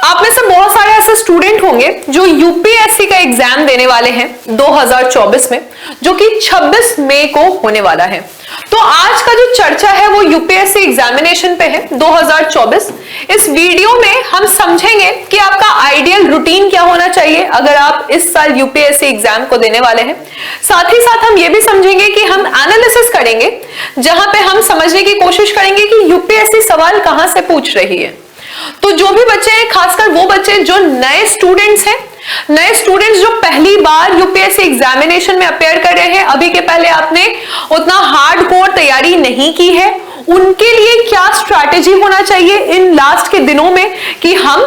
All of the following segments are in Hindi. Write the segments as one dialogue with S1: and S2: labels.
S1: आप में से बहुत सारे ऐसे स्टूडेंट होंगे जो यूपीएससी का एग्जाम देने वाले हैं 2024 में, जो कि 26 मई को होने वाला है। तो आज का जो चर्चा है वो यूपीएससी एग्जामिनेशन पे है 2024। इस वीडियो में हम समझेंगे कि आपका आइडियल रूटीन क्या होना चाहिए अगर आप इस साल यूपीएससी एग्जाम को देने वाले हैं। साथ ही साथ हम ये भी समझेंगे कि हम एनालिसिस करेंगे, जहां पे हम समझने की कोशिश करेंगे कि यूपीएससी सवाल कहां से पूछ रही है। तो जो भी बच्चे हैं, खासकर वो बच्चे जो नए स्टूडेंट्स हैं, नए स्टूडेंट्स जो पहली बार यूपीएससी एग्जामिनेशन में अपेयर कर रहे हैं, अभी के पहले आपने उतना हार्डकोर तैयारी नहीं की है, उनके लिए क्या स्ट्रैटेजी होना चाहिए इन लास्ट के दिनों में कि हम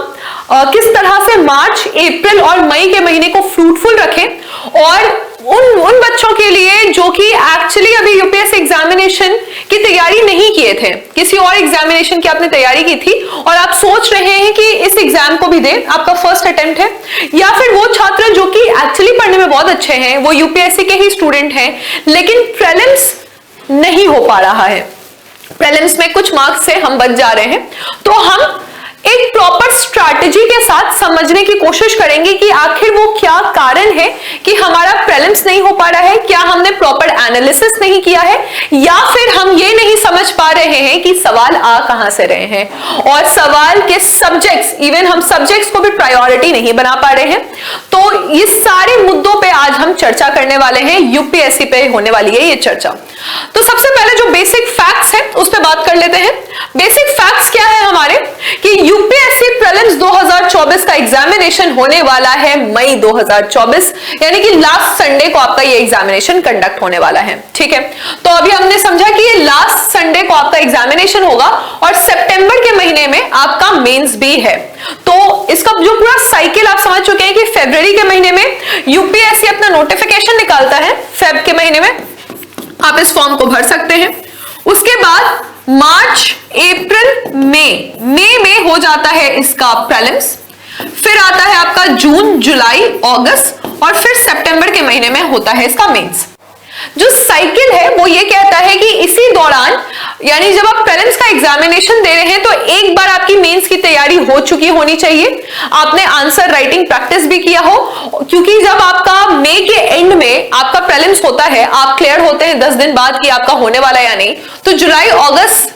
S1: किस तरह से मार्च, अप्रैल और मई के महीने को फ्रूटफुल रखें। और उन बच्चों के लिए जो कि एक्चुअली अभी यूपीएससी एग्जामिनेशन की तैयारी नहीं किए थे, किसी और एग्जामिनेशन की आपने तैयारी की थी और आप सोच रहे हैं कि इस एग्जाम को भी दें, आपका फर्स्ट अटेम्प्ट है, या फिर वो छात्र जो कि एक्चुअली पढ़ने में बहुत अच्छे हैं, वो यूपीएससी के ही स्टूडेंट हैं, लेकिन प्रीलिम्स नहीं हो पा रहा है, प्रीलिम्स में कुछ मार्क्स से हम बच जा रहे हैं। तो हम एक प्रॉपर स्ट्रैटेजी के साथ समझने की कोशिश करेंगे कि आखिर वो क्या कारण है कि हमारा प्रीलिम्स नहीं हो पा रहा है, क्या हमने प्रॉपर एनालिसिस नहीं किया है, या फिर हम ये नहीं समझ पा रहे हैं कि सवाल आ कहां से रहे हैं और सवाल के सब्जेक्ट्स, इवन हम सब्जेक्ट्स को भी प्रायोरिटी नहीं बना पा रहे हैं। तो इस सारे मुद्दों पे आज हम चर्चा करने वाले हैं, यूपीएससी पे होने वाली है ये चर्चा। तो सबसे पहले जो बेसिक फैक्ट्स है उस पर बात कर लेते हैं। बेसिक फैक्ट्स क्या है हमारे कि यूपीएससी प्रीलिम्स 2024 का एग्जामिनेशन होने वाला है मई 2024, यानी कि लास्ट संडे को आपका ये एग्जामिनेशन कंडक्ट होने वाला है। ठीक है, तो अभी हमने समझा कि ये लास्ट संडे को आपका एग्जामिनेशन होगा और सितंबर के महीने में आपका मेंस भी है। तो इसका जो पूरा साइकिल आप समझ चुके हैं कि फरवरी के महीने में यूपीएससी अपना नोटिफिकेशन निकालता है, फेब के महीने में आप इस फॉर्म को भर सकते हैं। उसके बाद मार्च, अप्रैल, मई में हो जाता है इसका प्रीलिम्स, फिर आता है आपका जून, जुलाई, अगस्त और फिर सितंबर के महीने में होता है इसका मेंस। जो साइकिल है वो ये कहता है कि इसी दौरान, यानी जब आप प्रीलिम्स का एग्जामिनेशन दे रहे हैं तो एक बार आपकी मेंस की तैयारी हो चुकी होनी चाहिए, आपने आंसर राइटिंग प्रैक्टिस भी किया हो, क्योंकि जब आपका मई के एंड में आपका प्रीलिम्स होता है, आप क्लियर होते हैं 10 दिन बाद कि आपका होने वाला है या नहीं, तो जून,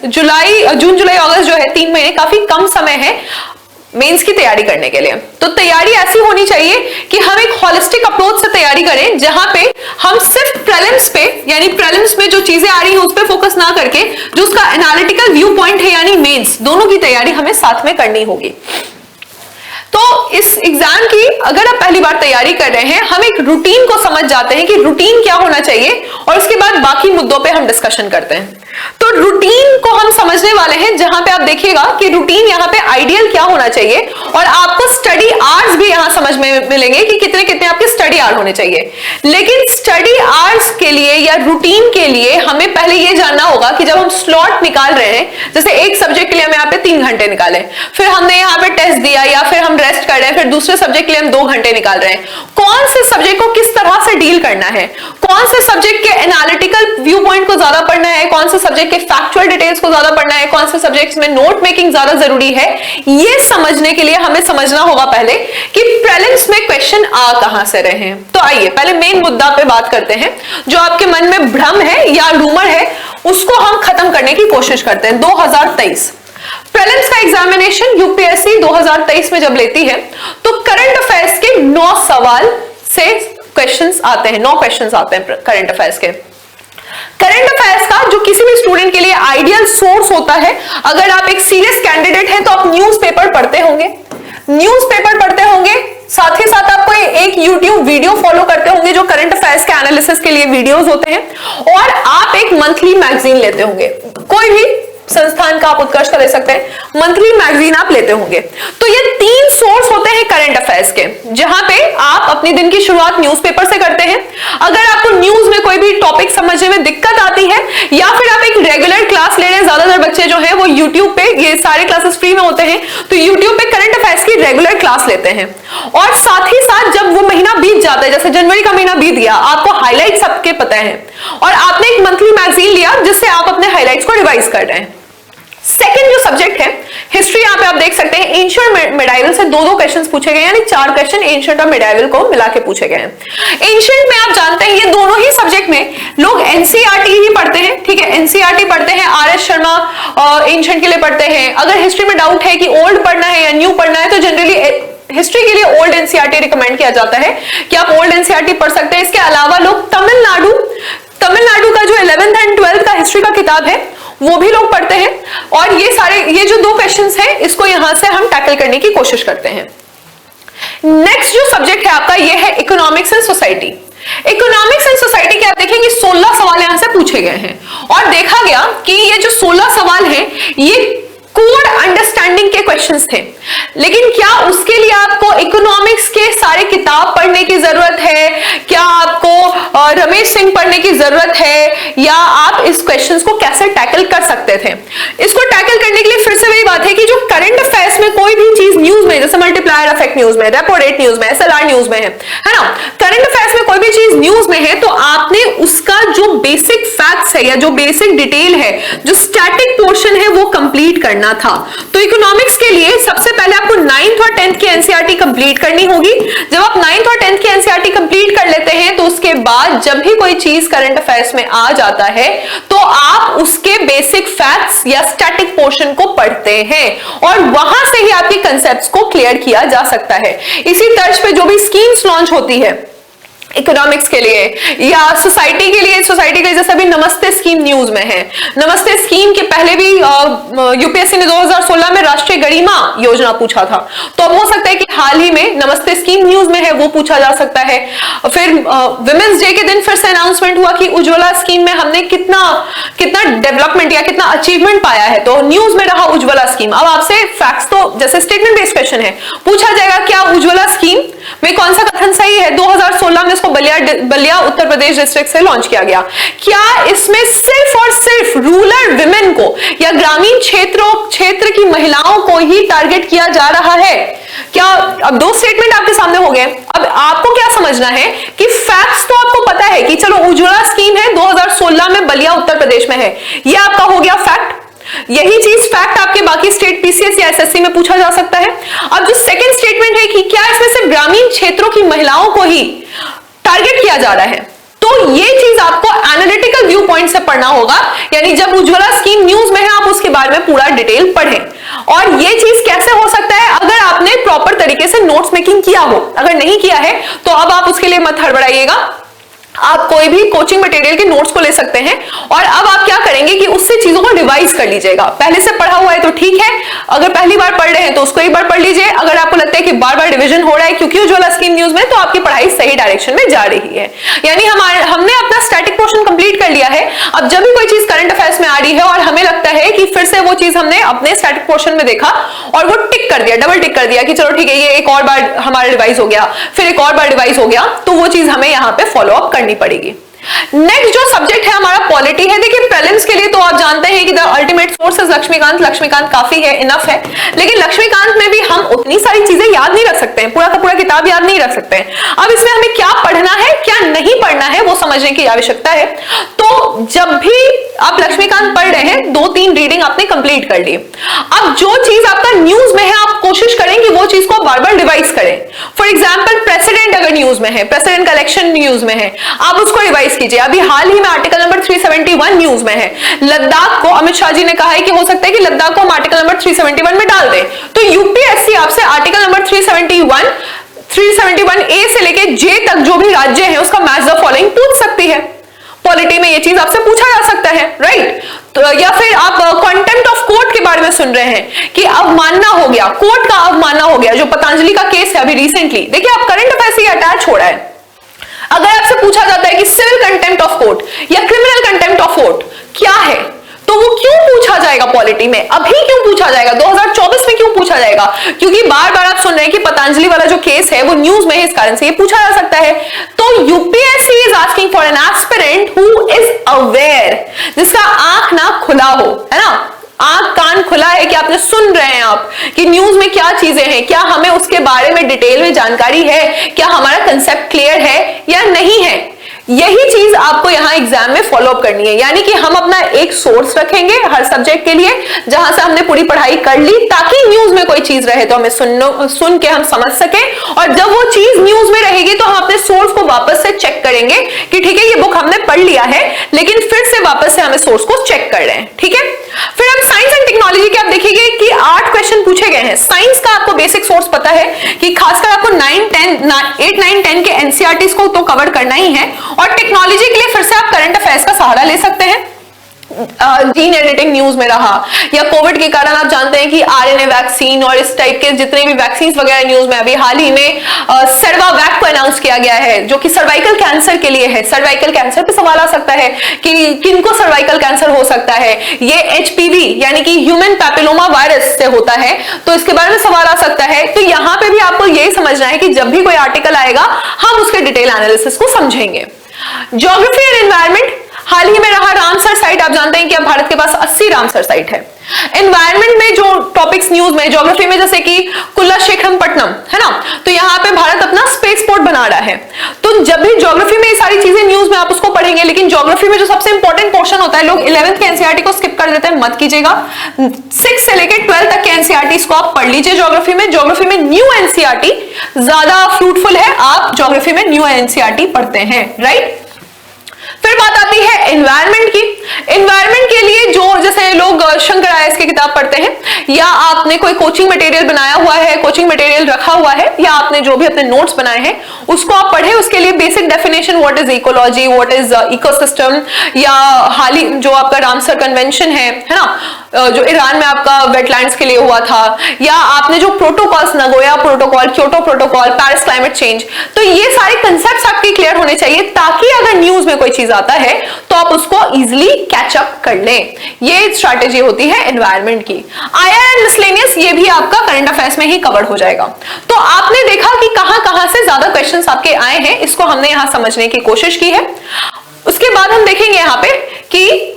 S1: जुलाई, अगस्त जो है 3 महीने काफी कम समय है मेंस की तैयारी करने के लिए। तो तैयारी ऐसी होनी चाहिए कि हम एक होलिस्टिक अप्रोच से तैयारी करें, जहां पे हम सिर्फ प्रीलिम्स पे, यानी प्रीलिम्स में जो चीजें आ रही हैं उस पे फोकस ना करके जो उसका एनालिटिकल व्यू पॉइंट है यानी मेंस, दोनों की तैयारी हमें साथ में करनी होगी। तो इस एग्जाम की अगर आप पहली बार तैयारी कर रहे हैं, हम एक रूटीन को समझ जाते हैं कि रूटीन क्या होना चाहिए और उसके बाद बाकी मुद्दों पे हम डिस्कशन करते हैं। तो रूटीन को हम समझने वाले हैं, जहां पे आप देखिएगा कि रूटीन यहाँ पे आइडियल क्या होना चाहिए और आपको स्टडी आवर्स भी यहां समझ में मिलेंगे कि कितने कितने आपके स्टडी आवर होने चाहिए। लेकिन स्टडी आवर्स के लिए या रूटीन के लिए हमें पहले ये जानना होगा कि जब हम स्लॉट निकाल रहे हैं, जैसे एक सब्जेक्ट के लिए हम यहाँ पे 3 घंटे निकाले, फिर हमने यहाँ पे टेस्ट दिया या फिर हम रेस्ट कर रहे हैं, फिर दूसरे सब्जेक्ट के लिए हम 2 घंटे निकाल रहे हैं, कौन से सब्जेक्ट को किस तरह से डील करना है, कौन से सब्जेक्ट के एनालिटिकल व्यू पॉइंट को ज्यादा पढ़ना है, कौन से सब्जेक्ट के फैक्चुअल डिटेल्स को ज्यादा पढ़ना है, कौन से सब्जेक्ट्स में नोट मेकिंग ज्यादा जरूरी है, ये समझने के लिए हमें समझना होगा पहले कि प्रीलिम्स में क्वेश्चन आ कहां से रहे हैं। तो आइए पहले मेन मुद्दा पे बात करते हैं, जो आपके मन में भ्रम है या रूमर है उसको हम खत्म करने की कोशिश करते हैं। 2023 प्रीलिम्स का एग्जामिनेशन यूपीएससी 2023 में जब लेती है तो करंट अफेयर्स के 9 सवाल से क्वेश्चंस आते हैं, 9 क्वेश्चंस आते हैं करंट अफेयर्स के। करंट अफेयर्स का जो किसी भी स्टूडेंट के लिए आइडियल सोर्स होता है, अगर आप एक सीरियस कैंडिडेट हैं तो आप न्यूज़पेपर पढ़ते होंगे, साथ ही साथ आपको एक YouTube वीडियो फॉलो करते होंगे जो करंट अफेयर्स के एनालिसिस के लिए वीडियोस होते हैं, और आप एक मंथली मैगजीन लेते होंगे, कोई भी संस्थान का आप उत्कर्ष का ले सकते हैं, मंथली मैगजीन आप लेते होंगे। तो ये 3 सोर्स होते हैं करंट अफेयर्स के, जहां पे आप अपने दिन की शुरुआत न्यूज़पेपर से करते हैं। अगर आपको न्यूज में कोई भी टॉपिक समझने में दिक्कत आती है या फिर आप एक रेगुलर क्लास ले रहे हैं, ज्यादातर बच्चे जो हैं वो यूट्यूब पे, ये सारे क्लासेस फ्री में होते हैं, तो यूट्यूब पे करंट अफेयर्स की रेगुलर क्लास लेते हैं, और साथ ही साथ जब वो महीना बीत जाता है, जैसे जनवरी का महीना बीत गया, आपको हाईलाइट सबके पता है और आपने एक मंथली मैगजीन लिया जिससे आप अपने हाईलाइट्स को रिवाइज कर रहे हैं। सेकंड जो सब्जेक्ट है हिस्ट्री, यहां पे आप देख सकते हैं एंशिएंट मिडाइवल से दो क्वेश्चंस पूछे गए, यानी 4 क्वेश्चन एंशिएंट और मिडाइवल को मिला के पूछे गए हैं। एंशिएंट में आप जानते हैं ये दोनों ही सब्जेक्ट में लोग एनसीईआरटी ही पढ़ते हैं, ठीक है, एनसीईआरटी पढ़ते हैं, आरएस शर्मा एंशिएंट के लिए पढ़ते हैं। अगर हिस्ट्री में डाउट है कि ओल्ड पढ़ना है या न्यू पढ़ना है तो जनरली हिस्ट्री के लिए ओल्ड एनसीईआरटी रिकमेंड किया जाता है कि आप ओल्ड एनसीईआरटी पढ़ सकते हैं। इसके अलावा लोग तमिलनाडु का जो 11th एंड 12th का हिस्ट्री का किताब है वो भी लोग पढ़ते हैं। और ये जो 2 क्वेश्चंस हैं इसको यहां से हम टैकल करने की कोशिश करते हैं। नेक्स्ट जो सब्जेक्ट है आपका ये है economics and society. Economics and society के आप देखेंगे 16 सवाल यहां से पूछे गए हैं और देखा गया कि ये जो 16 सवाल हैं ये कोड अंडरस्टैंडिंग के क्वेश्चंस थे, लेकिन क्या उसके लिए आपको इकोनॉमिक्स के सारे किताब पढ़ने की जरूरत है? क्या आपको रमेश सिंह पढ़ने की जरूरत है, या आप इस क्वेश्चंस को कैसे टैकल कर सकते थे? इसको टैकल करने के लिए फिर से वही बात है कि जो करंट अफेयर्स में कोई भी चीज न्यूज में, जैसे मल्टीप्लायर इफेक्ट न्यूज में, रेपो रेट न्यूज में, एसएलआर न्यूज में है ना, करंट अफेयर्स में कोई भी चीज न्यूज में है तो आपने उसका जो बेसिक फैक्ट्स है या जो बेसिक डिटेल है, जो स्टैटिक पोर्शन है वो कंप्लीट करना था। तो इकोनॉमिक्स के लिए सबसे पहले आपको 9th और 10th की एनसीईआरटी कंप्लीट करनी होगी। जब आप 9th और 10th की एनसीईआरटी कंप्लीट कर लेते हैं तो उसके बाद जब भी कोई चीज करंट अफेयर्स में आ जाता है तो आप उसके बेसिक फैक्ट्स या स्टैटिक पोर्शन को पढ़ते हैं और वहां से ही आपके कंसेप्ट्स को क्लियर किया जा सकता है। इसी तर्ज पे जो भी स्कीम्स लॉन्च होती है इकोनॉमिक्स के लिए या सोसाइटी के लिए, सोसाइटी के जैसे भी नमस्ते स्कीम न्यूज में है, नमस्ते स्कीम के पहले भी यूपीएससी ने 2016 में राष्ट्रीय गरिमा योजना पूछा था, तो अब हो सकता है कि हाल ही में नमस्ते स्कीम न्यूज में है वो पूछा जा सकता है। फिर विमेंस डे के दिन फिर से अनाउंसमेंट हुआ कि उज्ज्वला स्कीम में हमने कितना डेवलपमेंट या कितना अचीवमेंट पाया है, तो न्यूज में रहा उज्ज्वला स्कीम। अब आपसे फैक्ट्स, तो जैसे स्टेटमेंट बेस्ड क्वेश्चन है, पूछा जाएगा क्या उज्ज्वला स्कीम में कौन सा कथन सही है? 2016 में बलिया उत्तर प्रदेश डिस्ट्रिक्ट से लॉन्च किया गया। क्या इसमें सिर्फ और सिर्फ रूरल विमेन को या ग्रामीण क्षेत्र की महिलाओं को ही टारगेट किया जा रहा है? क्या, अब 2 स्टेटमेंट आपके सामने हो गए। अब आपको क्या समझना है कि फैक्ट्स तो आपको पता है कि चलो उज्ज्वला स्कीम है 2016 में बलिया उत्तर प्रदेश में है, यह आपका हो गया फैक्ट। यही चीज फैक्ट आपके बाकी स्टेट पीसीएस या एसएससी में पूछा जा सकता है। अब जो सेकंड स्टेटमेंट है कि क्या इसमें सिर्फ ग्रामीण क्षेत्रों की महिलाओं को ही टारगेट किया जा रहा है, तो ये चीज आपको एनालिटिकल व्यू पॉइंट से पढ़ना होगा। यानी जब उज्ज्वला स्कीम न्यूज में है आप उसके बारे में पूरा डिटेल पढ़ें। और ये चीज कैसे हो सकता है? अगर आपने प्रॉपर तरीके से नोट्स मेकिंग किया हो, अगर नहीं किया है तो अब आप उसके लिए मत हड़बड़ाइएगा, आप कोई भी कोचिंग मटेरियल के नोट्स को ले सकते हैं और अब आप क्या करेंगे कि उससे चीजों को रिवाइज कर लीजिएगा। पहले से पढ़ा हुआ है तो ठीक है, अगर पहली बार पढ़ रहे हैं तो उसको एक बार पढ़ लीजिए। अगर आपको लगता है कि बार बार रिवीजन हो रहा है क्योंकि उज्ज्वला स्कीम न्यूज में, तो आपकी पढ़ाई सही डायरेक्शन में जा रही है। यानी हमने अपना स्टैटिक पोर्शन कंप्लीट कर लिया है। अब जब भी कोई चीज करंट अफेयर्स में आ रही है और हमें लगता है कि फिर से वो चीज हमने अपने स्टैटिक पोर्शन में देखा और वो टिक कर दिया, डबल टिक कर दिया कि चलो ठीक है ये एक और बार हमारा रिवाइज हो गया, फिर एक और बार रिवाइज हो गया, तो वो चीज हमें यहाँ पे फॉलो अप करनी पड़ेगी। नेक्स्ट जो सब्जेक्ट है हमारा पॉलिटी है। देखिए प्रीलिम्स के लिए तो आप जानते हैं कि the ultimate source is Laxmikant काफी है, इनफ है, लेकिन लक्ष्मीकांत में भी हम उतनी सारी चीजें याद नहीं रख सकते हैं, पूरा का पूरा किताब याद नहीं रख सकते हैं। अब इसमें हमें क्या पढ़ना है क्या नहीं पढ़ना है वो समझने की आवश्यकता है। तो जब भी आप लक्ष्मीकांत पढ़ रहे हैं 2-3 रीडिंग आपने कंप्लीट कर ली। अब जो चीज आपका न्यूज में है आप कोशिश करें कि वो चीज को बार बार रिवाइज करें। फॉर एग्जाम्पल प्रेसिडेंट अगर न्यूज में है, प्रेसिडेंट का इलेक्शन न्यूज में है, आप उसको रिवाइज कीजिए। अभी हाल ही में आर्टिकल नंबर 371 न्यूज में है, लद्दाख को अमित शाह जी ने कहा है कि हो सकता है कि लद्दाख को हम आर्टिकल नंबर 371 में डाल दें, तो यूपीएससी आपसे आर्टिकल नंबर 371 ए से लेके जे तक जो भी राज्य है उसका मैच द फॉलोइंग पूछ सकती है। पॉलिटी में ये चीज आपसे पूछा जा सकता है, राइट? तो या फिर आप कंटेम्प्ट ऑफ कोर्ट के बारे में सुन रहे हैं कि अवमानना हो गया, कोर्ट का अवमानना हो गया, जो पतंजलि का केस है अभी रिसेंटली। देखिए आप करंट अफेयर्स से अटैच हो रहा है। अगर आपसे पूछा जाता है कि सिविल कंटेम्प्ट ऑफ कोर्ट या क्रिमिनल कंटेम्प्ट ऑफ कोर्ट क्या है, तो वो क्यों पूछा जाएगा पॉलिटी में, अभी क्यों पूछा जाएगा, 2024 में क्यों पूछा जाएगा? क्योंकि बार बार आप सुन रहे हैं कि पतंजलि वाला जो केस है वो न्यूज में है, इस कारण से ये पूछा जा सकता है। तो UPSC is asking for an aspirant who is aware, जिसका आंख ना खुला हो, है ना, आंख कान खुला है कि आपने सुन रहे हैं आप कि न्यूज में क्या चीजें हैं, क्या हमें उसके बारे में डिटेल में जानकारी है, क्या हमारा कंसेप्ट क्लियर है या नहीं है। यही चीज आपको यहाँ एग्जाम में फॉलो अप करनी है, यानी कि हम अपना एक सोर्स रखेंगे हर सब्जेक्ट के लिए जहां से हमने पूरी पढ़ाई कर ली, ताकि न्यूज में कोई चीज रहे तो हमें सुन के हम समझ सके, और जब वो चीज न्यूज में रहेगी तो हम अपने सोर्स को वापस से चेक करेंगे कि ठीक है ये बुक हमने पढ़ लिया है लेकिन फिर से वापस से हमें सोर्स को चेक कर रहे हैं, ठीक है। फिर अब साइंस एंड टेक्नोलॉजी के आप देखिएगा कि 8 क्वेश्चन पूछे गए हैं। साइंस का आपको बेसिक सोर्स पता है कि खासकर आपको 8, 9, 10 के एनसीईआरटी को तो कवर करना ही है, और टेक्नोलॉजी के लिए फिर से आप करंट अफेयर्स का सहारा ले सकते हैं। जीन एडिटिंग न्यूज में रहा, या कोविड के कारण आप जानते हैं कि आरएनए वैक्सीन और इस टाइप के जितने भी वैक्सीन वगैरह न्यूज में, अभी हाल ही में सर्वावैक को अनाउंस किया गया है जो कि सर्वाइकल कैंसर के लिए है। सर्वाइकल कैंसर पे सवाल आ सकता है कि किनको सर्वाइकल कैंसर हो सकता है, ये एचपीवी यानी कि ह्यूमन पैपिलोमा वायरस से होता है, तो इसके बारे में सवाल आ सकता है। तो यहां पे भी आपको यही समझना है कि जब भी कोई आर्टिकल आएगा हम उसके डिटेल एनालिसिस को समझेंगे। ज्योग्राफी एंड एनवायरमेंट, हाल ही में रहा रामसर साइट, आप जानते हैं कि अब भारत के पास 80 रामसर साइट है। एनवायरमेंट में जो टॉपिक्स न्यूज में, ज्योग्राफी में जैसे कि कुल्लाशेखरपट्टनम है ना, तो यहाँ पे भारत अपना स्पेस पोर्ट बना रहा है। तो जब भी ज्योग्राफी में ये सारी चीजें न्यूज में आप उसको पढ़ेंगे, लेकिन ज्योग्राफी में जो सबसे इंपॉर्टेंट पोर्शन होता है, लोग 11th के एनसीईआरटी को स्किप कर देते हैं, मत कीजिएगा। 6 से लेकर 12 तक के एनसीईआरटी को आप पढ़ लीजिए। ज्योग्राफी में न्यू एनसीईआरटी ज्यादा फ्रूटफुल है, आप ज्योग्राफी में न्यू एनसीईआरटी पढ़ते हैं, राइट। फिर बात आती है एनवायरनमेंट की। एनवायरनमेंट के लिए जो जैसे लोग शंकर आयस की किताब पढ़ते हैं, या आपने कोई कोचिंग मटेरियल बनाया हुआ है, कोचिंग मटेरियल रखा हुआ है, या आपने जो भी अपने नोट्स बनाए हैं उसको आप पढ़े, उसके लिए basic definition what is ecology, what is ecosystem, या हाल ही जो आपका रामसर कन्वेंशन है ना, जो ईरान में आपका वेटलैंड्स के लिए हुआ था, या आपने जो protocols, Nagoya protocol, Kyoto protocol, Paris climate change, तो ये सारे कंसेप्ट्स आपके क्लियर होने चाहिए, ताकि अगर न्यूज में कोई चीज आता है तो आप उसको इजीली कैच अप कर लें। ये स्ट्रैटेजी होती है एनवायरनमेंट की। आईआर एंड मिसलेनियस, ये भी आपका करंट अफेयर्स में ही कवर हो जाएगा। तो आपने देखा कि कहां से ज्यादा क्वेश्चंस आपके आए हैं, इसको हमने यहां समझने की कोशिश की है। उसके बाद हम देखेंगे यहां पे कि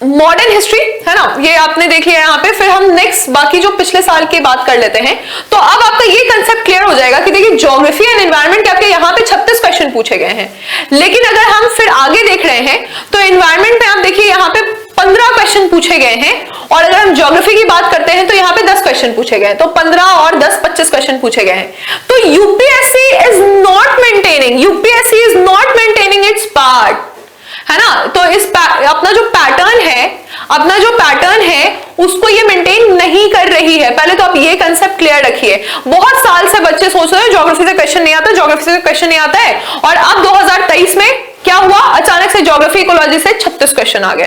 S1: मॉडर्न हिस्ट्री है ना, ये आपने देख लिया यहाँ पे। फिर हम नेक्स्ट बाकी जो पिछले साल की बात कर लेते हैं। तो अब आपका ये कंसेप्ट क्लियर हो जाएगा कि देखिए ज्योग्राफी एंड एनवायरनमेंट के आपके यहाँ पे 36 क्वेश्चन पूछे गए हैं, लेकिन अगर हम फिर आगे देख रहे हैं तो एनवायरनमेंट में आप देखिए यहाँ पे 15 क्वेश्चन पूछे गए हैं, और अगर हम ज्योग्राफी की बात करते हैं तो यहाँ पे 10 क्वेश्चन पूछे गए हैं, तो 15 और 10 25 क्वेश्चन पूछे गए हैं। तो UPSC is not maintaining it's part, है ना। तो इस अपना जो पैटर्न है उसको ये मेंटेन नहीं कर रही है। पहले तो आप ये कंसेप्ट क्लियर रखिए। बहुत साल से बच्चे सोच रहे हैं ज्योग्राफी से क्वेश्चन नहीं आता है, और अब 2023 में क्या हुआ, अचानक से ज्योग्राफी इकोलॉजी से 36 क्वेश्चन आ गए।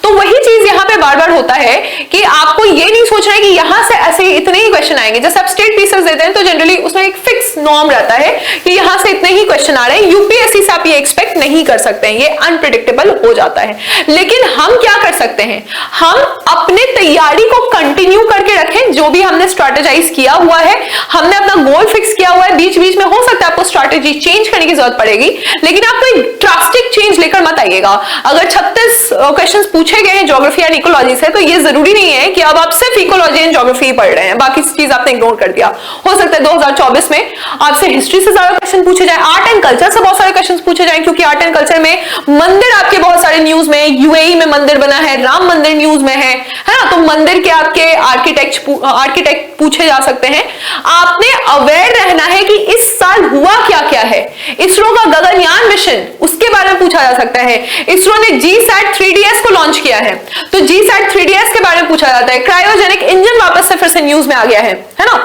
S1: तो वही चीज यहाँ पे बार बार होता है कि आपको ये नहीं सोचना है कि यहां से ऐसे इतने ही क्वेश्चन आएंगे। जैसे आप स्टेट पीसेस देते हैं तो जनरली उसमें एक फिक्स नॉर्म रहता है कि यहां से इतने ही क्वेश्चन आ रहे हैं। यूपीएससी से आप ये एक्सपेक्ट नहीं कर सकते हैं, ये अनप्रिडिक्टेबल हो जाता है। लेकिन हम क्या कर सकते हैं, हम अपने तैयारी को कंटिन्यू करके रखें। जो भी हमने स्ट्रैटेजाइज किया हुआ है, हमने अपना गोल फिक्स किया हुआ है, बीच बीच में हो सकता है आपको स्ट्रैटेजी चेंज करने की जरूरत पड़ेगी, लेकिन आप कोई ड्रास्टिक चेंज लेकर मत आइएगा। अगर 36 क्वेश्चंस पूछे गए हैं ज्योग्राफी एंड इकोलॉजी से, तो ये जरूरी नहीं है कि अब आप सिर्फ इकोलॉजी एंड ज्योग्राफी पढ़ रहे हैं, बाकी चीज आपने इग्नोर कर दिया। हो सकता है 2024 में आपसे हिस्ट्री से ज्यादा क्वेश्चन पूछे जाए, आर्ट एंड कल्चर से बहुत सारे क्वेश्चन पूछे जाए, क्योंकि आर्ट एंड कल्चर में मंदिर आपके बहुत सारे न्यूज में, यूएई में मंदिर बना है, राम मंदिर न्यूज में है ना, तो मंदिर के आपके आर्किटेक्ट पूछे जा सकते हैं। आपने अवेयर रहना है कि इस साल हुआ क्या क्या है। इसरो का गगनयान मिशन, उसके बारे में पूछा जा सकता है। इसरो ने जीसैट 3DS को लॉन्च किया है, तो जीसैट 3DS के बारे में पूछा जाता है। क्रायोजेनिक इंजन वापस से फिर से न्यूज में आ गया है ना।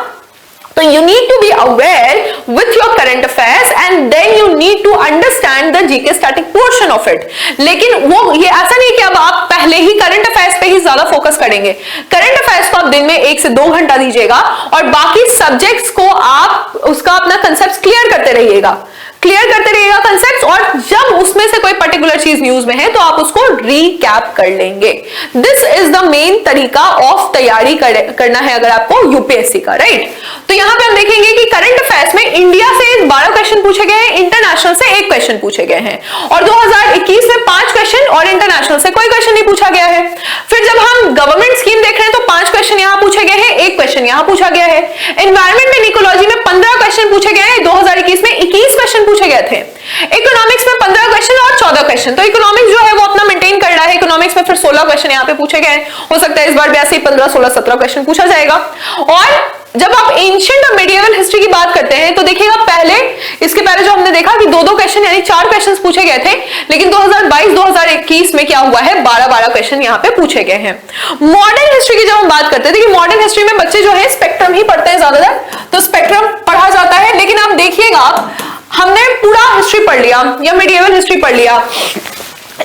S1: तो you need to be aware with your current affairs and then you need to understand the GK static portion of it। लेकिन वो ये ऐसा नहीं कि अब आप पहले ही करंट अफेयर्स पे ही ज्यादा फोकस करेंगे। करंट अफेयर्स को आप दिन में 1 से 2 घंटा दीजिएगा, और बाकी सब्जेक्ट्स को आप उसका अपना कंसेप्ट क्लियर करते रहिएगा कंसेप्ट, और जब उसमें से कोई पर्टिकुलर चीज न्यूज में है तो आप उसको रिकैप कर लेंगे। दिस इज द मेन तरीका ऑफ तैयारी करना है अगर आपको यूपीएससी का, राइट। तो यहां पे हम देखेंगे कि करंट अफेयर्स में इंडिया से 12 क्वेश्चन पूछे गए हैं, इंटरनेशनल से 1 क्वेश्चन पूछे गए हैं, और 2021 में 5 क्वेश्चन, और इंटरनेशनल से कोई क्वेश्चन नहीं पूछा गया है। फिर जब हम गवर्नमेंट स्कीम देख रहे हैं तो 5 क्वेश्चन यहां पूछे गए हैं, 1 क्वेश्चन यहां पूछा गया है। एनवायरमेंट एंड इकोलॉजी में 15 क्वेश्चन पूछे गए हैं, 2021 में 21 क्वेश्चन पूछे गए थे। इकोनॉमिक्स में 15 क्वेश्चन और 14 क्वेश्चन, तो इकोनॉमिक्स जो है वो अपना मेंटेन कर रहा है। इकोनॉमिक्स में फिर 16 क्वेश्चन यहाँ पे पूछे गए, हो सकता है इस बार भी ऐसे ही 15, 16, 17 क्वेश्चन पूछा जाएगा। और जब आप एंशिएंट और मेडिएवल हिस्ट्री की बात करते हैं तो देखिएगा पहले, इसके पहले जो हमने देखा कि 2-2 क्वेश्चन यानी 4 क्वेश्चन पूछे गए थे, लेकिन 2022-2021 में क्या हुआ है, 12-12 क्वेश्चन यहाँ पे पूछे गए हैं। मॉडर्न हिस्ट्री की जब हम बात करते थे कि मॉडर्न हिस्ट्री में बच्चे जो है स्पेक्ट्रम ही पढ़ते हैं ज्यादातर, तो स्पेक्ट्रम पढ़ा जाता है। लेकिन आप देखिएगा हमने पूरा हिस्ट्री पढ़ लिया या मेडिएवल हिस्ट्री पढ़ लिया,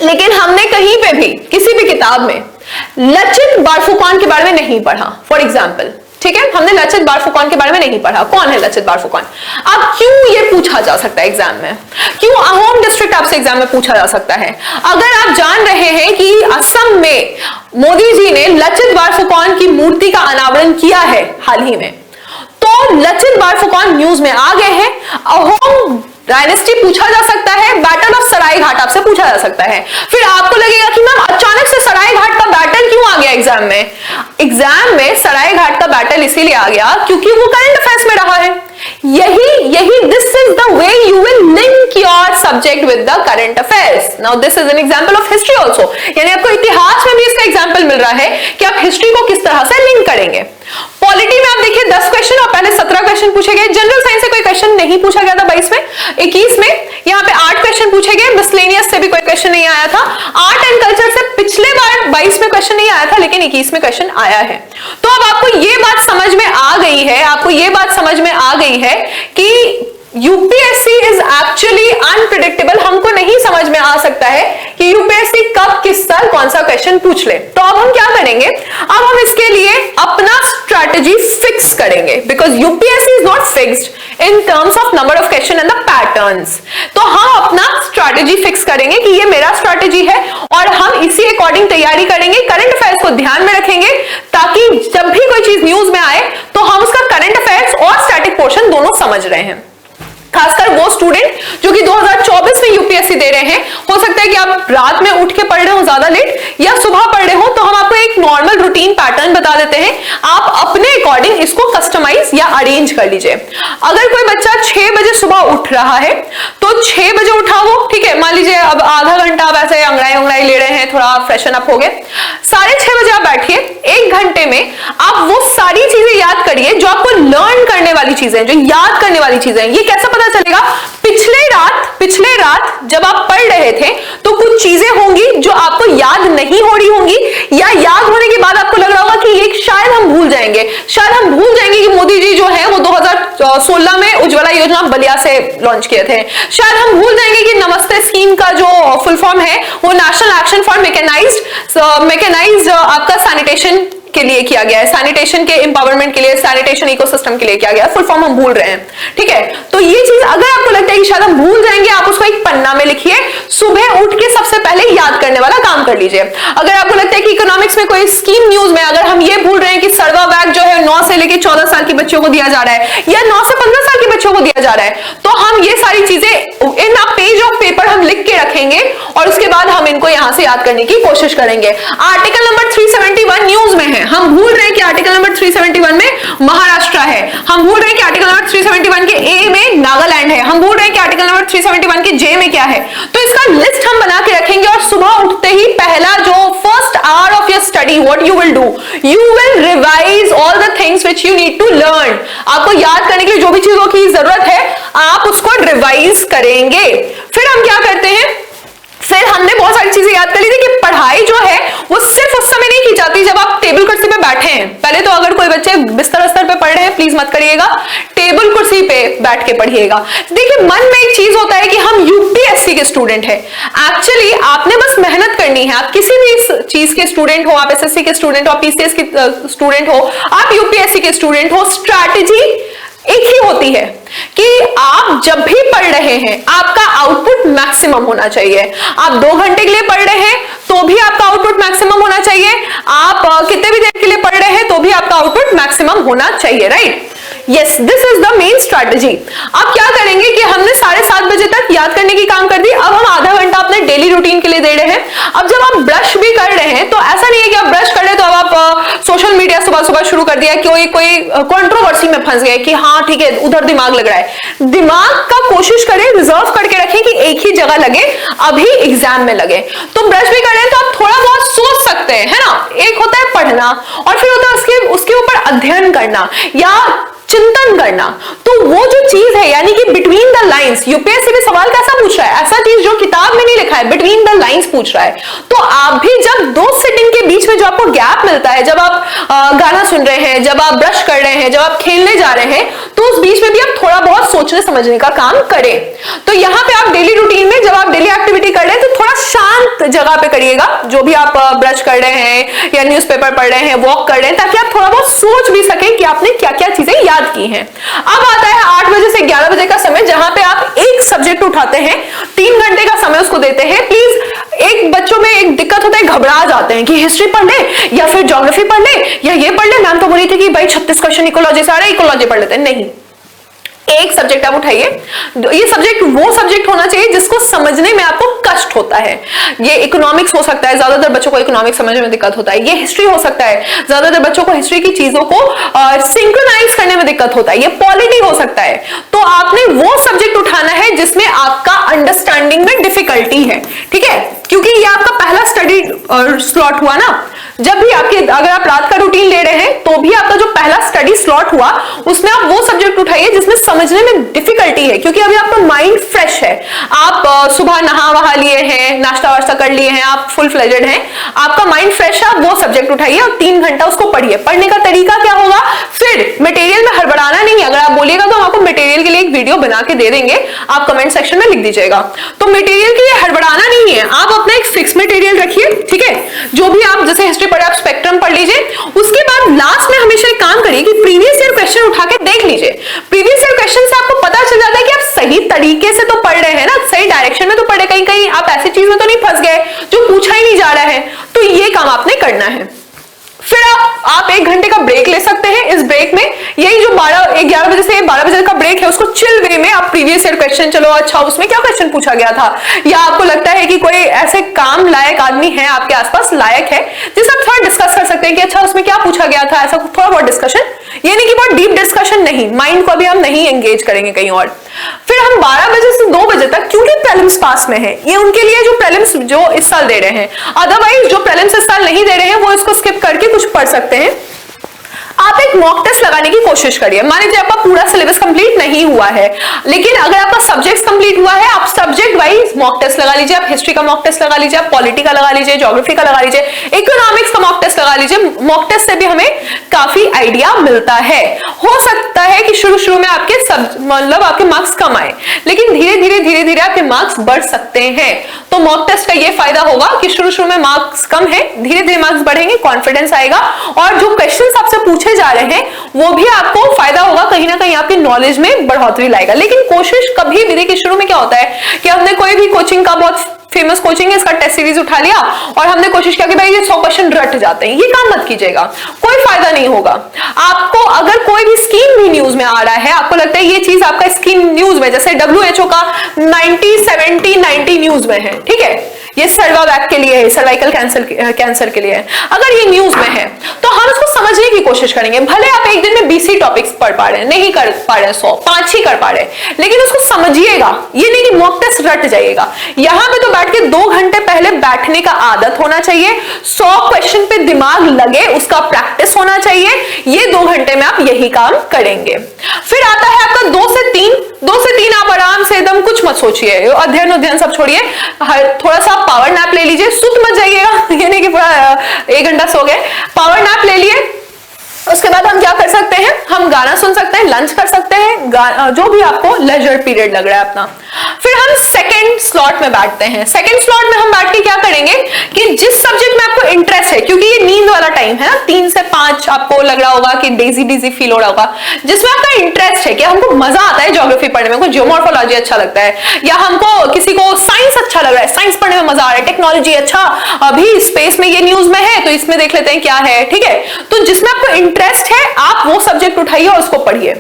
S1: लेकिन हमने कहीं पे भी किसी भी किताब में लचित बारफुकॉन के बारे में नहीं पढ़ा, फॉर एग्जाम्पल। ठीक है, हमने लचित बारफुकॉन के बारे में नहीं पढ़ा। कौन है लचित बारफुकॉन? अब क्यों ये पूछा जा सकता है एग्जाम में, क्यों अहोम डिस्ट्रिक्ट आपसे एग्जाम में पूछा जा सकता है? अगर आप जान रहे हैं कि असम में मोदी जी ने लचित बारफुकॉन की मूर्ति का अनावरण किया है हाल ही में, तो लचित बारफुकॉन न्यूज में आ गए हैं। अहोम डायनेस्टी पूछा जा सकता है, बैटल ऑफ सरायघाट आपसे पूछा जा सकता है। फिर आपको लगेगा कि मैम अचानक से सरायघाट का बैटल क्यों आ गया एग्जाम में? एग्जाम में सरायघाट का बैटल इसीलिए आ गया क्योंकि वो करंट अफेयर्स में रहा है। यही this is the way you will link your subject with the current affairs. Now this is an example of history also, यानी आपको इतिहास में भी इसका एग्जांपल मिल रहा है कि आप हिस्ट्री को किस तरह से लिंक करेंगे। पॉलिटी में आप देखिए 10 क्वेश्चन और पहले 17 क्वेश्चन पूछे गए। जनरल साइंस से कोई क्वेश्चन नहीं पूछा गया था 22 में, 21 में यहाँ पे 8 क्वेश्चन पूछे गए। मिसलेनियस से भी कोई क्वेश्चन नहीं आया था। आर्ट एंड कल्चर से पिछले बार 22 में क्वेश्चन नहीं आया था, लेकिन 21 में क्वेश्चन आया है। तो अब आपको ये बात समझ में आ गई है, आपको ये बात समझ में आ गई है कि यूपीएससी इज एक्चुअली अनप्रिडिक्टेबल। हमको नहीं समझ में आ सकता है कि यूपीएससी कब किस साल कौन सा क्वेश्चन पूछ ले। तो अब हम क्या करेंगे, अब हम इसके लिए अपना स्ट्रैटेजी फिक्स करेंगे, because UPSC is not fixed in terms of number of question and the patterns. तो हम अपना स्ट्रैटेजी फिक्स करेंगे कि ये मेरा स्ट्रैटेजी है और हम इसी अकॉर्डिंग तैयारी करेंगे। करंट अफेयर्स को ध्यान में रखेंगे ताकि जब भी कोई चीज न्यूज में आए तो हम उसका करंट अफेयर्स और स्टैटिक पोर्शन दोनों समझ रहे हैं। खासकर वो स्टूडेंट जो कि 2024 में यूपीएससी दे रहे हैं, हो सकता है कि आप रात में उठ के पढ़ रहे हो ज्यादा लेट या सुबह पढ़ रहे हो, तो हम आपको एक नॉर्मल रूटीन पैटर्न बता देते हैं। आप अपने अकॉर्डिंग इसको कस्टमाइज या अरेंज कर लीजिए। अगर कोई बच्चा 6 बजे सुबह उठ रहा है तो 6 बजे उठा वो, ठीक है, मान लीजिए अब आधा घंटा आप ऐसे अंगड़ाई ले रहे हैं, थोड़ा फ्रेशन अप हो गए, 6:30 बजे आप बैठिए, 1 घंटे में आप वो सारी चीजें याद करिए जो आपको लर्न करने वाली चीजें, जो याद करने वाली चीजें। ये कैसे पता चलेगा? पिछले रात जब आप पढ़ रहे थे तो कुछ चीजें होंगी जो आपको याद नहीं हो रही होंगी, या याद होने के बाद आपको लग रहा होगा कि ये शायद हम भूल जाएंगे कि मोदी जी जो है वो 2016 में उज्ज्वला योजना बलिया से लॉन्च किए थे। शायद हम भूल जाएंगे कि नमस्ते स्कीम का जो फुल फॉर्म है वो नेशनल एक्शन फॉर मैकेनाइज्ड आपका सैनिटेशन के लिए किया गया है, सैनिटेशन के एम्पावरमेंट के लिए, सैनिटेशन इकोसिस्टम के लिए किया गया है। फुल फॉर्म हम भूल रहे हैं, ठीक है। तो ये चीज अगर आपको लगता है कि शायद हम भूल जाएंगे, आप उसको एक पन्ना में लिखिए, सुबह उठ के सबसे पहले याद करने वाला काम कर लीजिए। अगर आपको लगता है कि इकोनॉमिक्स में कोई स्कीम न्यूज में अगर हम ये भूल रहे हैं कि सर्वा बैग जो है 9 से लेकर 14 साल के बच्चों को दिया जा रहा है या 9 से 15 साल के बच्चों को दिया जा रहा है, तो हम ये सारी चीजें इन अ पेज ऑफ पेपर हम लिख के रखेंगे और उसके बाद हम इनको यहां से याद करने की कोशिश करेंगे। आर्टिकल नंबर 371 न्यूज में है, हम भूल रहे हैं कि आर्टिकल नंबर 371 में महाराष्ट्र है, हम भूल रहे हैं कि आर्टिकल नंबर 371 के ए में नागालैंड है, हम भूल रहे हैं कि आर्टिकल नंबर 371 के जे में क्या है। तो इसका लिस्ट हम बना के रखेंगे और सुबह उठते ही पहला जो first hour of your study, what you will do, you will revise all the things which you need to learn. आपको याद करने के लिए जो भी चीजों की जरूरत है आप उसको रिवाइज करेंगे। फिर हम क्या करते हैं, फिर हमने बहुत सारी चीजें याद कर ली थी कि पढ़ाई जो है वो सिर्फ उस समय नहीं की जाती जब आप टेबल कुर्सी पे बैठे हैं। पहले तो अगर कोई बच्चे बिस्तर पे पढ़ रहे हैं प्लीज मत करिएगा, टेबल कुर्सी पे बैठ के पढ़िएगा। देखिए मन में एक चीज होता है कि हम यूपीएससी के स्टूडेंट हैं, एक्चुअली आपने बस मेहनत करनी है। आप किसी भी चीज के स्टूडेंट हो, आप एसएससी के स्टूडेंट हो, आप पीसीएस के स्टूडेंट हो, आप यूपीएससी के स्टूडेंट हो, स्ट्रैटेजी एक ही होती है कि आप जब भी पढ़ रहे हैं आपका आउटपुट मैक्सिमम होना चाहिए। आप 2 घंटे के लिए पढ़ रहे हैं तो भी आपका आउटपुट मैक्सिमम होना चाहिए, आप कितने भी देर के लिए पढ़ रहे हैं तो भी आपका आउटपुट मैक्सिमम होना चाहिए, right. Yes, this is the main strategy. आप क्या करेंगे कि हमने 7:30 बजे तक याद करने की काम कर दी, अब हम आधा घंटा अपने डेली रूटीन के लिए दे रहे हैं। अब जब आप ब्रश भी कर रहे हैं तो ऐसा नहीं है कि आप ब्रश कर रहे तो अब आप सोशल मीडिया सुबह सुबह शुरू कर दिया, कोई कंट्रोवर्सी में फंस गए कि हाँ ठीक है उधर दिमाग लग रहा है। दिमाग का कोशिश करें रिजर्व करके रखें कि एक ही जगह लगे, अभी एग्जाम में लगे। तो ब्रश भी कर रहे हैं तो आप थोड़ा बहुत सोच सकते हैं, है ना। एक होता है पढ़ना और फिर होता है उसके ऊपर अध्ययन करना या चिंतन करना। तो वो जो चीज है यानी कि बिटवीन द लाइंस, यूपीएससी भी सवाल कैसा पूछ रहा है, ऐसा चीज जो किताब में नहीं लिखा है, बिटवीन द लाइंस पूछ रहा है। तो आप भी जब दो सिटिंग के बीच में जो आपको गैप मिलता है, जब आप गाना सुन रहे हैं, जब आप ब्रश कर रहे हैं, जब आप खेलने जा रहे हैं, तो उस बीच में भी आप थोड़ा बहुत सोचने समझने का काम करें। तो यहाँ पे आप डेली रूटीन में जब आप डेली एक्टिविटी कर रहे हैं तो थोड़ा शांत जगह पे करिएगा, जो भी आप ब्रश कर रहे हैं या न्यूज़पेपर पढ़ रहे हैं, वॉक कर रहे हैं, ताकि आप थोड़ा बहुत सोच भी सकें कि आपने क्या क्या चीजें याद की हैं। अब आता है 8 बजे से 11 बजे का समय, जहां पे आप एक सब्जेक्ट उठाते हैं, 3 घंटे का समय उसको देते हैं। प्लीज एक बच्चों में एक दिक्कत होता है, घबरा जाते हैं कि हिस्ट्री पढ़ ले या फिर ज्योग्राफी पढ़ ले या ये पढ़ ले। मैम तो बोली थी कि भाई 36 क्वेश्चन इकोलॉजी से आ रहा है, इकोलॉजी पढ़ लेते हैं। नहीं, एक सब्जेक्ट आप उठाइए। ये सब्जेक्ट वो सब्जेक्ट होना चाहिए जिसको समझने में आपको कष्ट होता है। ये इकोनॉमिक्स हो सकता है, ज्यादातर बच्चों को इकोनॉमिक्स समझने में दिक्कत होता है। ये हिस्ट्री हो सकता है, ज्यादातर बच्चों को हिस्ट्री की चीजों को सिंक्रोनाइज करने में दिक्कत होता है। ये पॉलिटी हो सकता है। तो आपने वो सब्जेक्ट उठाना है जिसमें आपका अंडरस्टैंडिंग में डिफिकल्टी है, ठीक है, क्योंकि ये आपका पहला स्टडी स्लॉट हुआ ना। जब भी अगर आप रात का रूटीन ले रहे हैं तो भी आपका जो पहला स्टडी स्लॉट हुआ उसमें आप वो सब्जेक्ट उठाइए जिसमें समझने में डिफिकल्टी है, क्योंकि अभी आपका माइंड फ्रेश है। आप सुबह नहा वहा लिए हैं, नाश्ता वाश्ता कर लिए हैं, आप फुल फ्लेजेड हैं, आपका माइंड फ्रेश है। आप वो सब्जेक्ट उठाइए और 3 घंटा उसको पढ़िए। पढ़ने का तरीका क्या होगा, फिर मटेरियल में हड़बड़ाना नहीं। अगर आप बोलिएगा तो हम आपको मटेरियल के लिए एक वीडियो बना के दे देंगे, आप कमेंट सेक्शन में लिख दीजिएगा। तो मटेरियल के लिए हड़बड़ाना नहीं है, आप अपना एक फिक्स मटेरियल रखिए, ठीक है। जो भी आप जैसे हिस्ट्री पढ़े आप स्पेक्ट्रम पढ़ लीजिए। उसके बाद लास्ट में हमेशा एक काम करिए कि प्रीवियस ईयर क्वेश्चन उठा के देख लीजिए। प्रीवियस ईयर क्वेश्चन से आपको पता चल जाता है कि आप सही तरीके से तो पढ़ रहे हैं ना, सही डायरेक्शन में तो पढ़ रहे, कहीं कहीं आप ऐसी चीज में तो नहीं फंस गए जो पूछा ही नहीं जा रहा है। तो ये काम आपने करना है। फिर आप 1 घंटे का ब्रेक ले सकते हैं। इस ब्रेक में यही जो 11 बजे से 12 बजे का ब्रेक है उसको चिल वे में आप प्रीवियस ईयर क्वेश्चन, चलो अच्छा उसमें क्या क्वेश्चन पूछा गया था, या आपको लगता है कि कोई ऐसे काम लायक आदमी है आपके आसपास लायक है जिससे आप थोड़ा डिस्कस कर सकते हैं कि अच्छा उसमें क्या पूछा गया था, ऐसा थोड़ा बहुत डिस्कशन। ये नहीं कि बहुत डीप डिस्कशन नहीं, माइंड को अभी हम नहीं एंगेज करेंगे कहीं और। फिर हम 12 बजे से 2 बजे तक, क्योंकि प्रीलिम्स पास में है, ये उनके लिए जो प्रीलिम्स जो इस साल दे रहे हैं, अदरवाइज जो प्रीलिम्स इस साल नहीं दे रहे हैं वो इसको स्किप करके कुछ पढ़ सकते हैं। आप एक मॉक टेस्ट लगाने की कोशिश करिए। मान लीजिए आपका पूरा सिलेबस कंप्लीट नहीं हुआ है, लेकिन अगर आपका सब्जेक्ट कंप्लीट हुआ है, आप सब्जेक्ट वाइज मॉक टेस्ट लगा लीजिए। आप हिस्ट्री का मॉक टेस्ट लगा लीजिए, आप पॉलिटी का लगा लीजिए, ज्योग्राफी का लगा लीजिए, इकोनॉमिक्स का मॉक टेस्ट लगा लीजिए। मॉक टेस्ट से भी हमें काफी आइडिया मिलता है। हो सकता है कि शुरू में आपके मतलब आपके मार्क्स कम आए, लेकिन धीरे धीरे आपके मार्क्स बढ़ सकते हैं। तो मॉक टेस्ट का ये फायदा होगा कि शुरू में मार्क्स कम है, धीरे धीरे मार्क्स बढ़ेंगे, कॉन्फिडेंस आएगा, और जो क्वेश्चंस आपसे पूछे जा रहे हैं वो भी आपको फायदा होगा, कहीं ना कहीं आपकी नॉलेज में बढ़ोतरी लाएगा। लेकिन कोशिश कभी भी, देखिए शुरू में क्या होता है कि हमने कोई भी कोचिंग का, बहुत फेमस कोचिंग है, इसका टेस्ट सीरीज उठा लिया और हमने कोशिश किया कि भाई ये 100 क्वेश्चन रट जाते हैं। ये काम मत कीजिएगा, कोई फायदा नहीं होगा आपको। अगर कोई भी स्कीम भी न्यूज में आ रहा है, आपको लगता है ये चीज आपका स्कीम न्यूज में, जैसे WHO का 90, 70, 90 न्यूज में है, ठीक है, ये सर्वावैक के लिए है, सर्वाइकल कैंसर के लिए है, अगर ये न्यूज में है तो हम उसको समझने की कोशिश करेंगे। भले आप एक दिन में 20 टॉपिक्स पढ़ पा रहे हैं, नहीं कर पा रहे 100, 5 ही कर पा रहे, लेकिन उसको समझिएगा। ये नहीं कि मॉक टेस्ट रट जाइएगा। यहां पे तो बैठ के 2 घंटे पहले बैठने का आदत होना चाहिए, 100 क्वेश्चन पे दिमाग लगे, उसका प्रैक्टिस होना चाहिए। ये 2 घंटे में आप यही काम करेंगे। फिर आता है आपका 2 से 3 आप आराम से एकदम कुछ मत सोचिए, अध्ययन सब छोड़िए, थोड़ा सा पावर नैप ले लीजिए, सुत मत जाइएगा, ये नहीं कि पूरा 1 घंटा सो गए, पावर नैप ले लिए। उसके बाद हम क्या कर सकते हैं, हम गाना सुन सकते हैं, लंच कर सकते हैं, जो भी आपको लेजर पीरियड लग रहा है अपना। फिर हम सेकंड स्लॉट में बैठते हैं। सेकंड स्लॉट में हम बैठ के क्या करेंगे कि जिस सब्जेक्ट में आपको इंटरेस्ट है, क्योंकि ये नींद वाला टाइम है ना, 3 से 5 आपको लग रहा होगा कि डेजी डीजी फील हो रहा होगा, जिसमें आपका इंटरेस्ट है कि हमको मजा आता है ज्योग्राफी पढ़ने में, हमको जियोमॉर्फोलॉजी अच्छा लगता है, या हमको किसी को साइंस अच्छा लग रहा है, साइंस पढ़ने में मजा आ रहा है, टेक्नोलॉजी अच्छा अभी स्पेस में ये न्यूज में है तो इसमें देख लेते हैं क्या है, ठीक है। तो जिसमें आपको इंटरेस्ट है आप वो सब्जेक्ट उठाइए और उसको पढ़िए।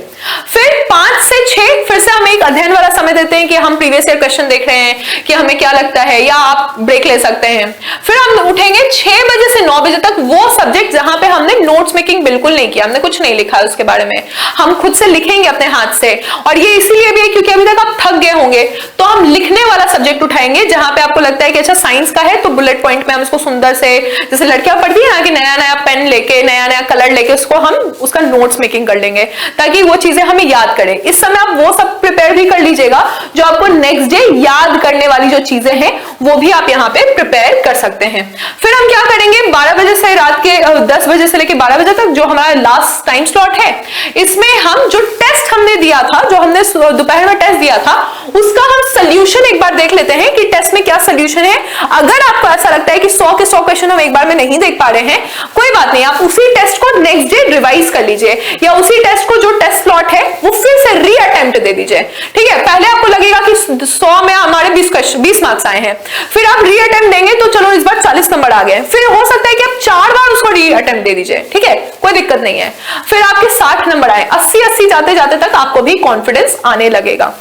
S1: फिर 5 से 6 फिर से हम एक अध्ययन वाला समय देते हैं कि हम प्रीवियस ईयर क्वेश्चन देख रहे हैं कि हमें क्या लगता है, या आप ब्रेक ले सकते हैं। फिर हम उठेंगे 6 बजे से 9 बजे तक, वो सब्जेक्ट जहां पे हमने नोट्स मेकिंग बिल्कुल नहीं किया, हमने कुछ नहीं लिखा है उसके बारे में, हम खुद से लिखेंगे अपने हाथ से। और ये इसीलिए भी है क्योंकि अभी तक आप थक गए होंगे, तो हम लिखने वाला सब्जेक्ट उठाएंगे जहां पे आपको लगता है कि अच्छा साइंस का है तो बुलेट पॉइंट में हम इसको सुंदर से, जैसे लड़कियां पढ़ती है ना कि नया नया पेन लेके नया नया कलर लेके उसको हम उसका नोट्स मेकिंग कर लेंगे ताकि वो चीजें हमें याद करें। इस समय आप वो सब प्रिपेयर भी कर लीजिएगा जो आपको नेक्स्ट डे याद करने वाली जो चीजें हैं वो भी आप यहाँ पे प्रिपेयर कर सकते हैं। फिर हम क्या करेंगे, 12 बजे से रात के 10 बजे से लेकर 12 बजे तक जो हमारा लास्ट टाइम स्लॉट है, इसमें हम जो टेस्ट हमने दिया था, जो हमने दोपहर में टेस्ट दिया था, उसका हम सोल्यूशन एक बार देख लेते हैं कि टेस्ट में क्या सोल्यूशन है। अगर आपको ऐसा लगता है कि 100 के 100 क्वेश्चन हम एक बार में नहीं देख पा रहे हैं, कोई बात नहीं, आप उसी टेस्ट को नेक्स्ट डे रिवाइज कर लीजिए, या उसी टेस्ट को जो टेस्ट स्लॉट है वो फिर से री अटेम्प्ट दे दीजिए, ठीक है। पहले आपको लगेगा कि 100 में हमारे 20 मार्क्स आए हैं, फिर आप री अटेम्प्ट देंगे तो चलो इस बार 40 नंबर आ गए, फिर हो सकता है कि आप 4 बार उसको री अटेम्प्ट दे दीजिए, ठीक है, कोई दिक्कत नहीं है। फिर आपके 60 नंबर आए, 80 जाते जाते तक आपको भी कॉन्फिडेंस आने लगेगा।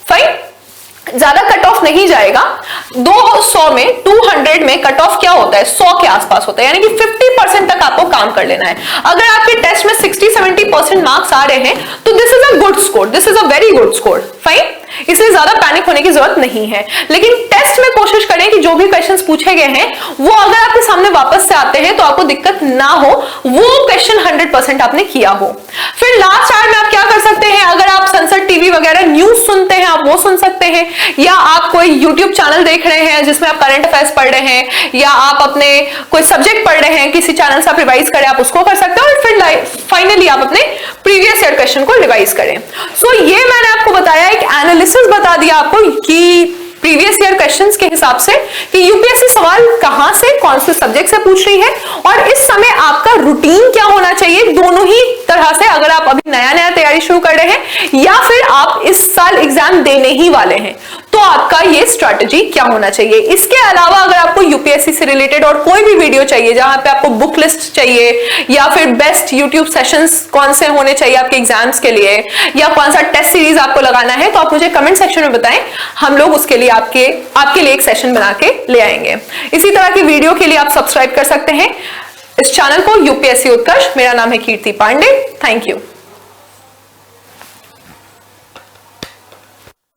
S1: फाइन, ज्यादा कट ऑफ नहीं जाएगा। 200 में 200 में कट ऑफ क्या होता है, 100 के आसपास होता है, यानी कि 50% तक आपको काम कर लेना है। अगर आपके टेस्ट में 60-70% मार्क्स आ रहे हैं तो this is a good score, this is a very good score. Fine, इसलिए ज्यादा पैनिक होने की जरूरत नहीं है। लेकिन टेस्ट में कोशिश करें कि जो भी क्वेश्चंस पूछे गए हैं वो अगर आपके सामने वापस से आते हैं तो आपको दिक्कत ना हो, वो क्वेश्चन 100% आपने किया हो। फिर लास्ट आवर में आप क्या कर सकते हैं, अगर आप संसद टीवी वगैरह न्यूज सुनते हैं आप वो सुन सकते हैं, या आप कोई यूट्यूब चैनल देख रहे हैं जिसमें आप करंट अफेयर्स पढ़ रहे हैं, या आप अपने कोई सब्जेक्ट पढ़ रहे हैं, किसी चैनल से आप रिवाइज करें, आप उसको कर सकते हैं। और फिर फाइनली आप अपने प्रीवियस ईयर क्वेश्चन को रिवाइज करें। सो ये मैंने आपको बताया, एक एनालिसिस बता दिया आपको कि प्रीवियस ईयर क्वेश्चंस के हिसाब से कि यूपीएससी सवाल कहां से कौन से सब्जेक्ट से पूछ रही है, और इस समय आपका रूटीन क्या होना चाहिए, दोनों ही तरह से। अगर आप अभी नया नया तैयारी शुरू कर रहे हैं या फिर आप इस साल एग्जाम देने ही वाले हैं, तो आपका ये स्ट्रैटेजी क्या होना चाहिए। इसके अलावा अगर आपको यूपीएससी से रिलेटेड और कोई भी वीडियो चाहिए जहां पे आपको बुक लिस्ट चाहिए, या फिर बेस्ट यूट्यूब सेशंस कौन से होने चाहिए आपके एग्जाम्स के लिए, या कौन सा टेस्ट सीरीज आपको लगाना है, तो आप मुझे कमेंट सेक्शन में बताएं, हम लोग उसके लिए आपके लिए एक सेशन बना के ले आएंगे। इसी तरह की वीडियो के लिए आप सब्सक्राइब कर सकते हैं इस चैनल को, यूपीएससी उत्कर्ष। मेरा नाम है कीर्ति पांडे। Thank you.